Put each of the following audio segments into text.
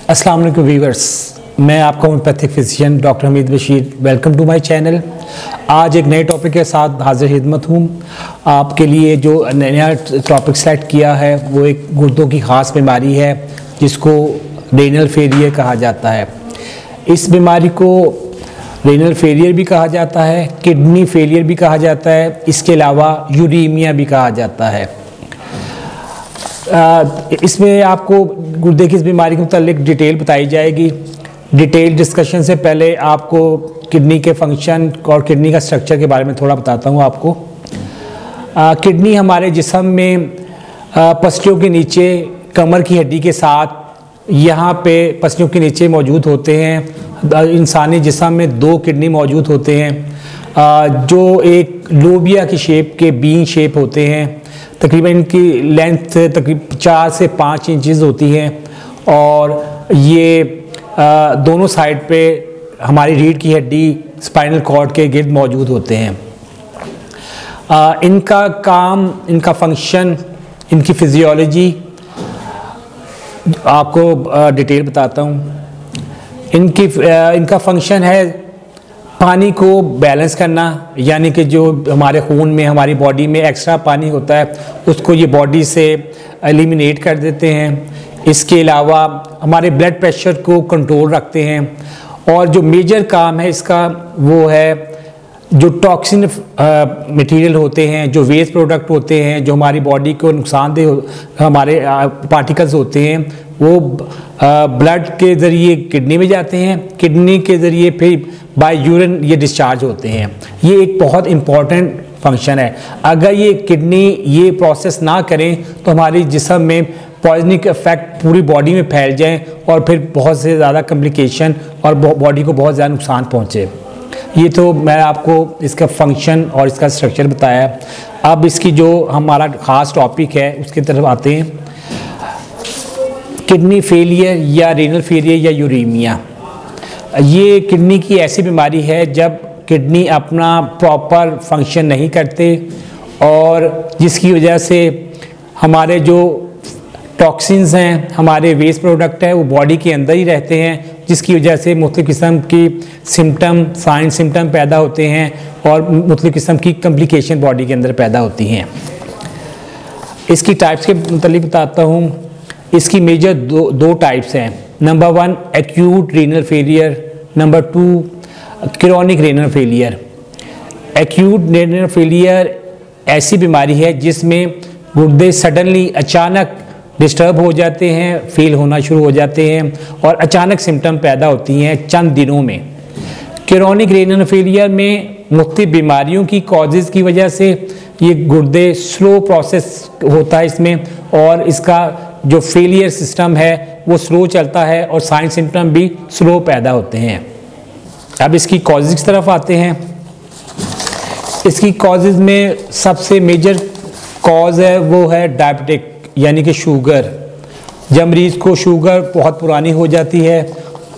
अस्सलाम वालेकुम व्यूअर्स, मैं आपका homeopathic physician doctor Hamid Bashir. Welcome to my channel. आज एक नए टॉपिक के साथ हाजिर खिदमत हूँ। आपके लिए जो नया टॉपिक सेलेक्ट किया है वो एक गुर्दों की ख़ास बीमारी है जिसको रेनल फेलियर कहा जाता है। इस बीमारी को रेनल फेलियर भी कहा जाता है, किडनी फेलियर भी कहा जाता है, इसके अलावा यूरीमिया भी कहा जाता है। इसमें आपको गुर्दे की इस बीमारी के मुतालिक डिटेल बताई जाएगी। डिटेल डिस्कशन से पहले आपको किडनी के फंक्शन और किडनी का स्ट्रक्चर के बारे में थोड़ा बताता हूँ आपको। किडनी हमारे जिस्म में पसलियों के नीचे कमर की हड्डी के साथ यहाँ पे पसलियों के नीचे मौजूद होते हैं। इंसानी जिस्म में 2 किडनी मौजूद होते हैं जो एक लोबिया की शेप के बीन शेप होते हैं। तकरीबन इनकी लेंथ तकरीबन 4 से 5 इंचज़ होती है और ये दोनों साइड पे हमारी रीढ़ की हड्डी स्पाइनल कॉर्ड के गिर्द मौजूद होते हैं। इनका काम, इनका फंक्शन, इनकी फिजियोलॉजी आपको डिटेल बताता हूँ। इनका फंक्शन है पानी को बैलेंस करना, यानी कि जो हमारे खून में, हमारी बॉडी में एक्स्ट्रा पानी होता है उसको ये बॉडी से एलिमिनेट कर देते हैं। इसके अलावा हमारे ब्लड प्रेशर को कंट्रोल रखते हैं और जो मेजर काम है इसका वो है जो टॉक्सिन मटेरियल होते हैं, जो वेस्ट प्रोडक्ट होते हैं, जो हमारी बॉडी को नुकसानदेह हमारे पार्टिकल्स होते हैं, वो ब्लड के ज़रिए किडनी में जाते हैं, किडनी के ज़रिए फिर बाय यूरिन ये डिस्चार्ज होते हैं। ये एक बहुत इम्पॉर्टेंट फंक्शन है। अगर ये किडनी ये प्रोसेस ना करें तो हमारी जिस्म में पॉइजनिक इफेक्ट पूरी बॉडी में फैल जाए और फिर बहुत से ज़्यादा कॉम्प्लिकेशन और बॉडी को बहुत ज़्यादा नुकसान पहुँचे। ये तो मैं आपको इसका फंक्शन और इसका स्ट्रक्चर बताया। अब इसकी जो हमारा ख़ास टॉपिक है उसकी तरफ आते हैं। किडनी फेलियर या रेनल फेलियर या यूरीमिया, ये किडनी की ऐसी बीमारी है जब किडनी अपना प्रॉपर फंक्शन नहीं करते और जिसकी वजह से हमारे जो टॉक्सिन्स हैं, हमारे वेस्ट प्रोडक्ट है, वो बॉडी के अंदर ही रहते हैं, जिसकी वजह से मुख्तलिफ़ किस्म की साइन सिम्टम पैदा होते हैं और मुख्तलिफ़ किस्म की कॉम्प्लिकेशन बॉडी के अंदर पैदा होती हैं। इसकी टाइप्स के मुतालिक बताता हूँ। इसकी मेजर दो टाइप्स हैं। Number 1 acute renal failure, number 2 chronic renal failure. Acute renal failure ऐसी बीमारी है जिसमें गुर्दे सडनली अचानक डिस्टर्ब हो जाते हैं, फेल होना शुरू हो जाते हैं और अचानक सिम्टम पैदा होती हैं चंद दिनों में। क्रोनिक रेनल फेलियर में मुख्तलिफ बीमारियों की कॉजेज़ की वजह से ये गुर्दे स्लो प्रोसेस होता है इसमें और इसका जो फेलियर सिस्टम है वो स्लो चलता है और साइन सिम्टम भी स्लो पैदा होते हैं। अब इसकी कॉजेज़ की तरफ आते हैं। इसकी कॉजेज़ में सबसे मेजर कॉज है वो है डायबिटिक यानी कि शुगर। जब मरीज़ को शुगर बहुत पुरानी हो जाती है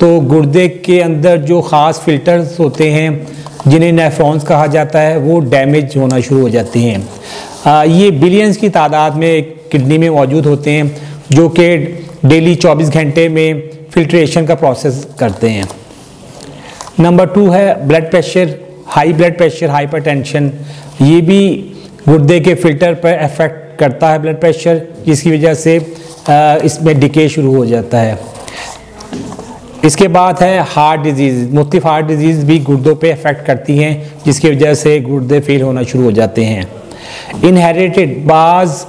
तो गुर्दे के अंदर जो ख़ास फिल्टर्स होते हैं जिन्हें नेफ्रॉन्स कहा जाता है वो डैमेज होना शुरू हो जाते हैं। ये बिलियंस की तादाद में किडनी में मौजूद होते हैं जो कि डेली 24 घंटे में फिल्ट्रेशन का प्रोसेस करते हैं। नंबर 2 है blood pressure, high blood pressure, hypertension. ये भी गुर्दे के फिल्टर पर इफ़ेक्ट करता है ब्लड प्रेशर, जिसकी वजह से इसमें डिके शुरू हो जाता है। इसके बाद है हार्ट डिजीज़। मुख्तलिफ हार्ट डिजीज़ भी गुर्दों पे इफ़ेक्ट करती हैं जिसकी वजह से गुर्दे फेल होना शुरू हो जाते हैं। इनहेरिटेड, बाज़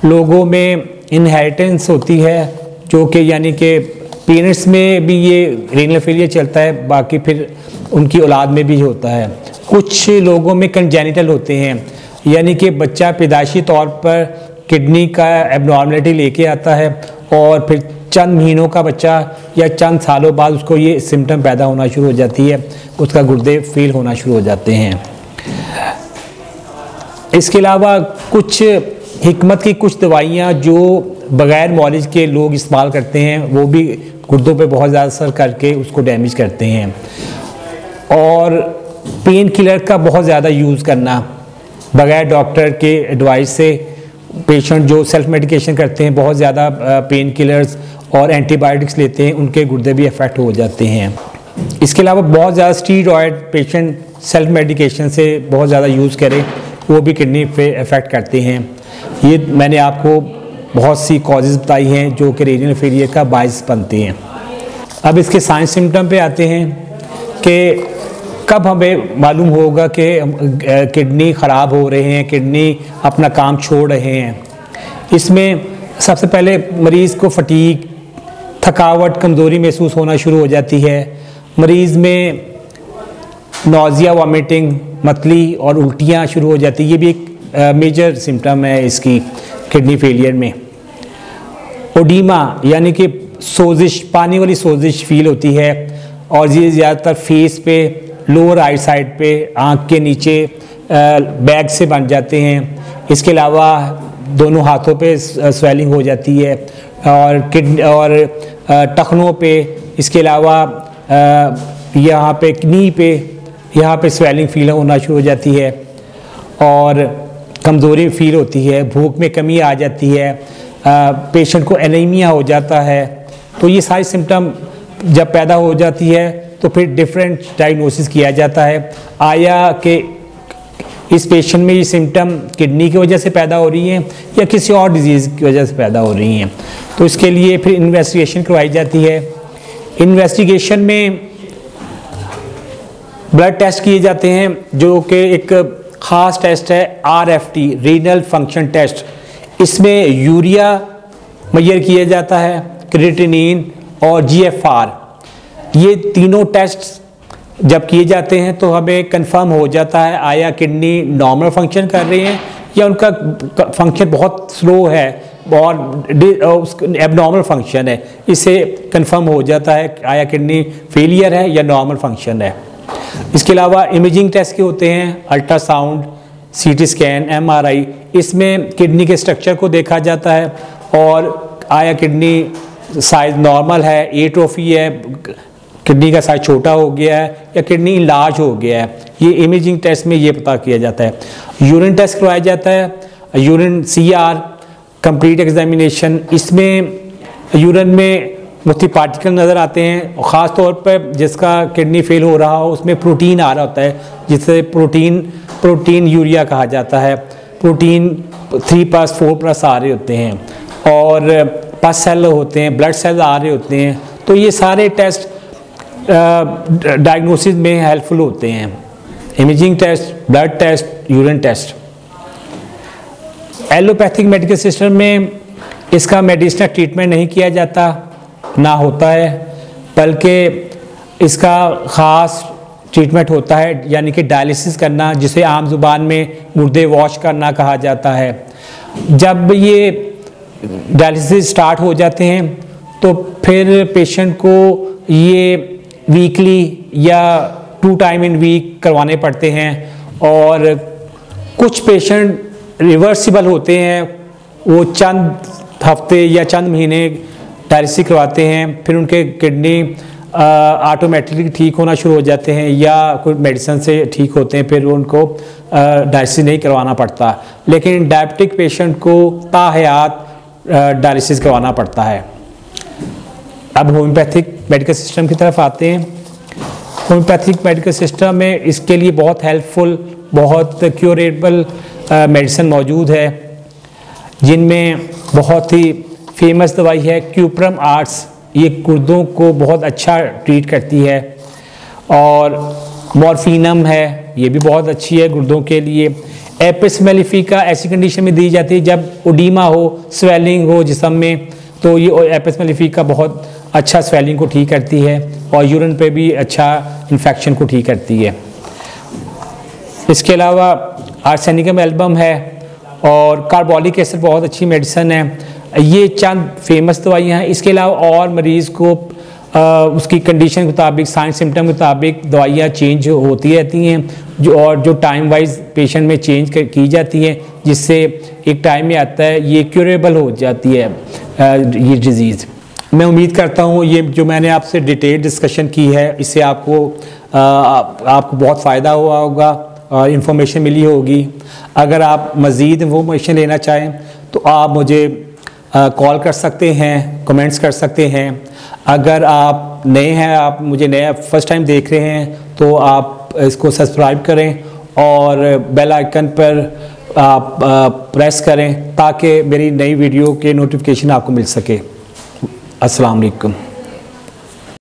लोगों में इनहेरिटेंस होती है जो कि यानी कि पेरेंट्स में भी ये रेनल फेलियर चलता है, बाकी फिर उनकी औलाद में भी होता है। कुछ लोगों में कंजेनिटल होते हैं यानी कि बच्चा पैदाइशी तौर पर किडनी का एबनॉर्मलिटी लेके आता है और फिर चंद महीनों का बच्चा या चंद सालों बाद उसको ये सिम्टम पैदा होना शुरू हो जाती है, उसका गुर्दे फेल होना शुरू हो जाते हैं। इसके अलावा कुछ हिकमत की कुछ दवाइयाँ जो बग़ैर नॉलेज के लोग इस्तेमाल करते हैं वो भी गुर्दों पे बहुत ज़्यादा असर करके उसको डैमेज करते हैं। और पेन किलर का बहुत ज़्यादा यूज़ करना बग़ैर डॉक्टर के एडवाइस से, पेशेंट जो सेल्फ मेडिकेशन करते हैं बहुत ज़्यादा पेन किलर्स और एंटीबायोटिक्स लेते हैं, उनके गुर्दे भी अफेक्ट हो जाते हैं। इसके अलावा बहुत ज़्यादा स्टीरॉयड पेशेंट सेल्फ मेडिकेशन से बहुत ज़्यादा यूज़ करें, वो भी किडनी पे अफेक्ट करते हैं। ये मैंने आपको बहुत सी कॉजेज़ बताई हैं जो कि रीनल फेलियर का बायस बनते हैं। अब इसके साइन सिम्टम पे आते हैं कि कब हमें मालूम होगा कि किडनी ख़राब हो रहे हैं, किडनी अपना काम छोड़ रहे हैं। इसमें सबसे पहले मरीज़ को फटीग, थकावट, कमज़ोरी महसूस होना शुरू हो जाती है। मरीज़ में नौजिया, वॉमिटिंग, मतली और उल्टियाँ शुरू हो जाती है। ये भी एक मेजर सिम्टम है इसकी किडनी फेलियर में। ओडीमा यानी कि सोजिश, पानी वाली सोजिश फील होती है और ये ज़्यादातर फेस पे, लोअर आई साइड पे, आँख के नीचे बैग से बन जाते हैं। इसके अलावा दोनों हाथों पे स्वेलिंग हो जाती है और किडनी और टखनों पे। इसके अलावा यहाँ पे नी पे, यहाँ पे स्वेलिंग फील होना शुरू हो जाती है और कमज़ोरी फील होती है, भूख में कमी आ जाती है, पेशेंट को एनीमिया हो जाता है। तो ये सारी सिम्टम जब पैदा हो जाती है तो फिर डिफरेंट डायग्नोसिस किया जाता है। आया कि इस पेशेंट में ये सिम्टम किडनी की वजह से पैदा हो रही हैं या किसी और डिजीज़ की वजह से पैदा हो रही हैं, तो इसके लिए फिर इन्वेस्टिगेशन करवाई जाती है। इन्वेस्टिगेशन में ब्लड टेस्ट किए जाते हैं जो कि एक ख़ास टेस्ट है RFT, रीनल फंक्शन टेस्ट। इसमें यूरिया मेजर किया जाता है, क्रिएटिनिन और GFR। ये तीनों टेस्ट जब किए जाते हैं तो हमें कंफर्म हो जाता है आया किडनी नॉर्मल फंक्शन कर रही हैं या उनका फंक्शन बहुत स्लो है और एबनॉर्मल फंक्शन है। इससे कंफर्म हो जाता है आया किडनी फेलियर है या नॉर्मल फंक्शन है। इसके अलावा इमेजिंग टेस्ट के होते हैं, अल्ट्रासाउंड, CT स्कैन, MRI। इसमें किडनी के स्ट्रक्चर को देखा जाता है और आया किडनी साइज़ नॉर्मल है, एट्रोफी है, किडनी का साइज छोटा हो गया है या किडनी इलाज हो गया है। ये इमेजिंग टेस्ट में ये पता किया जाता है। यूरिन टेस्ट करवाया जाता है, यूरिन CR, कंप्लीट एग्जामिनेशन। इसमें यूरिन में मुख्तलिफ पार्टिकल नज़र आते हैं और ख़ास तौर पर जिसका किडनी फेल हो रहा हो उसमें प्रोटीन आ रहा होता है, जिसे प्रोटीन यूरिया कहा जाता है। प्रोटीन 3+, 4+ आ रहे होते हैं और पस सेल होते हैं, ब्लड सेल आ रहे होते हैं। तो ये सारे टेस्ट डायग्नोसिस में हेल्पफुल होते हैं। Imaging test, blood test, urine test. Allopathic medical system में इसका मेडिसिनल ट्रीटमेंट नहीं किया जाता, ना होता है, बल्कि इसका ख़ास ट्रीटमेंट होता है यानी कि डायलिसिस करना, जिसे आम ज़ुबान में गुर्दे वॉश करना कहा जाता है। जब ये डायलिसिस स्टार्ट हो जाते हैं तो फिर पेशेंट को ये वीकली या 2 टाइम इन वीक करवाने पड़ते हैं और कुछ पेशेंट रिवर्सिबल होते हैं, वो चंद हफ्ते या चंद महीने डायलिसिस करवाते हैं, फिर उनके किडनी ऑटोमेटिकली ठीक होना शुरू हो जाते हैं या कोई मेडिसिन से ठीक होते हैं, फिर उनको डायलिसिस नहीं करवाना पड़ता। लेकिन डायबिटिक पेशेंट को ताहयात डायलिसिस करवाना पड़ता है। अब होम्योपैथिक मेडिकल सिस्टम की तरफ आते हैं। होम्योपैथिक मेडिकल सिस्टम में इसके लिए बहुत हेल्पफुल, बहुत क्यूरेबल मेडिसिन मौजूद है, जिनमें बहुत ही फेमस दवाई है क्यूप्रम आर्ट्स। ये गुर्दों को बहुत अच्छा ट्रीट करती है और मॉर्फिनम है, ये भी बहुत अच्छी है गुर्दों के लिए। एपिस मेलिफिका ऐसी कंडीशन में दी जाती है जब ओडीमा हो, स्वेलिंग हो जिस्म में, तो ये एपिस मेलिफिका बहुत अच्छा स्वेलिंग को ठीक करती है और यूरिन पे भी अच्छा इन्फेक्शन को ठीक करती है। इसके अलावा आर्सेनिकम एल्बम है और कार्बोलिक एसिड बहुत अच्छी मेडिसिन है। ये चंद फेमस दवाइयाँ हैं। इसके अलावा और मरीज़ को उसकी कंडीशन के मुताबिक, साइन सिम्टम के मुताबिक दवाइयाँ चेंज होती रहती हैं जो टाइम वाइज पेशेंट में चेंज की जाती हैं, जिससे एक टाइम में आता है ये क्यूरेबल हो जाती है ये डिज़ीज़। मैं उम्मीद करता हूँ ये जो मैंने आपसे डिटेल डिस्कशन की है इससे आपको बहुत फ़ायदा हुआ होगा और इन्फॉर्मेशन मिली होगी। अगर आप मज़ीद इन्फॉर्मेशन लेना चाहें तो आप मुझे कॉल कर सकते हैं, कमेंट्स कर सकते हैं। अगर आप नए हैं, आप मुझे नया फर्स्ट टाइम देख रहे हैं, तो आप इसको सब्सक्राइब करें और बेल आइकन पर आप प्रेस करें ताकि मेरी नई वीडियो के नोटिफिकेशन आपको मिल सके। अस्सलाम वालेकुम।